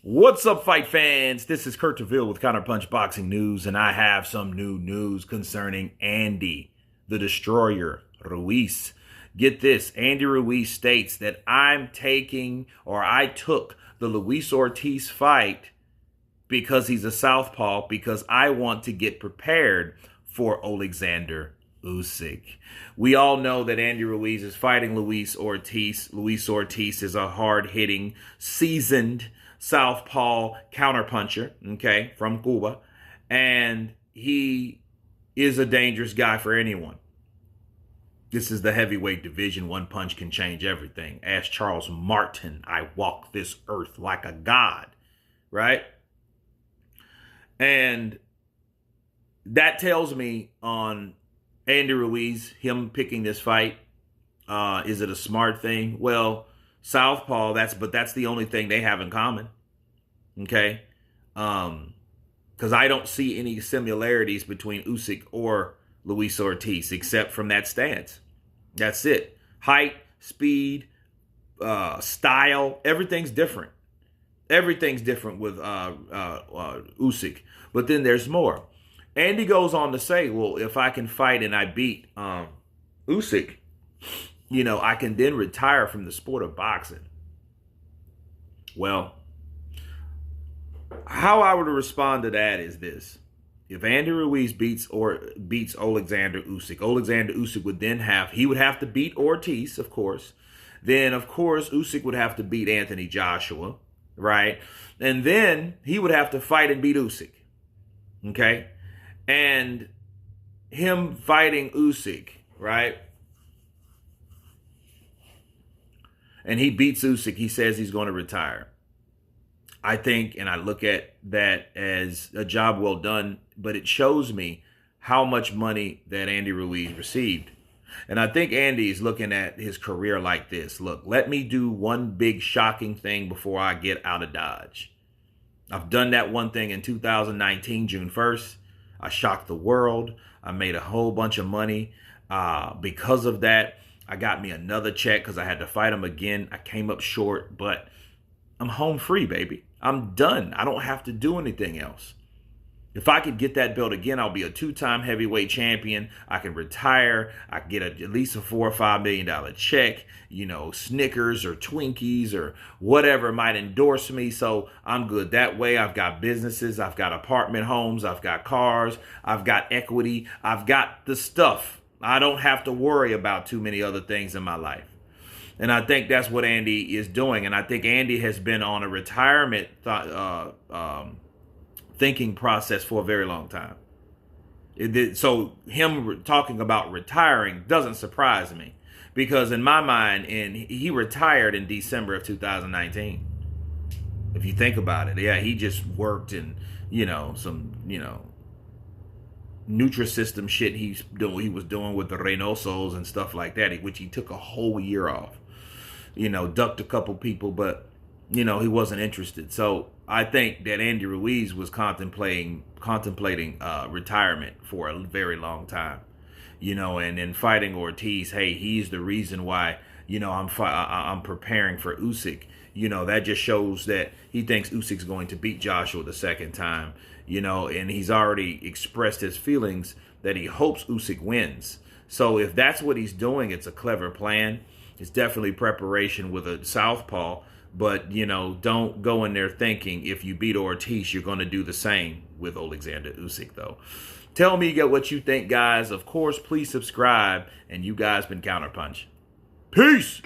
What's up, fight fans? This is Kurt DeVille with Counterpunch Boxing News, and I have some new news concerning Andy, the Destroyer, Ruiz. Get this, Andy Ruiz states that I took the Luis Ortiz fight because he's a southpaw, because I want to get prepared for Oleksandr Usyk. We all know that Andy Ruiz is fighting Luis Ortiz. Luis Ortiz is a hard-hitting, seasoned southpaw counterpuncher, okay, from Cuba. And he is a dangerous guy for anyone. This is the heavyweight division. One punch can change everything. Ask Charles Martin, I walk this earth like a god, right? And that tells me on Andy Ruiz, him picking this fight, is it a smart thing? Well, southpaw, that's the only thing they have in common, okay? Because I don't see any similarities between Usyk or Luis Ortiz except from that stance. That's it. Height, speed, style, everything's different. Everything's different with Usyk. But then there's more. Andy goes on to say, well, if I can fight and I beat Usyk, I can then retire from the sport of boxing. Well, how I would respond to that is this. If Andy Ruiz beats Oleksandr Usyk would then have to beat Ortiz, of course. Then, of course, Usyk would have to beat Anthony Joshua, right? And then he would have to fight and beat Usyk, okay? And him fighting Usyk, right? And he beats Usyk, he says he's going to retire. I think, and I look at that as a job well done, but it shows me how much money that Andy Ruiz received. And I think Andy is looking at his career like this. Look, let me do one big shocking thing before I get out of Dodge. I've done that one thing in 2019, June 1st. I shocked the world. I made a whole bunch of money. Because of that, I got me another check because I had to fight him again. I came up short, but I'm home free, baby. I'm done. I don't have to do anything else. If I could get that belt again, I'll be a two-time heavyweight champion. I can retire. I can get at least a $4 or $5 million check, Snickers or Twinkies or whatever might endorse me. So I'm good that way. I've got businesses. I've got apartment homes. I've got cars. I've got equity. I've got the stuff. I don't have to worry about too many other things in my life. And I think that's what Andy is doing. And I think Andy has been on a retirement thinking process for a very long time. So him talking about retiring doesn't surprise me. Because in my mind, he retired in December of 2019. If you think about it. Yeah, he just worked in, some, Nutrisystem shit he was doing with the Reynosos and stuff like that, which he took a whole year off. Ducked a couple people, but, he wasn't interested. So I think that Andy Ruiz was contemplating retirement for a very long time. And in fighting Ortiz, hey, he's the reason why, I'm preparing for Usyk. That just shows that he thinks Usyk's going to beat Joshua the second time, and he's already expressed his feelings that he hopes Usyk wins. So if that's what he's doing, it's a clever plan. It's definitely preparation with a southpaw, but, don't go in there thinking if you beat Ortiz, you're going to do the same with Oleksandr Usyk, though. Tell me what you think, guys. Of course, please subscribe, and you guys been Counterpunch. Peace!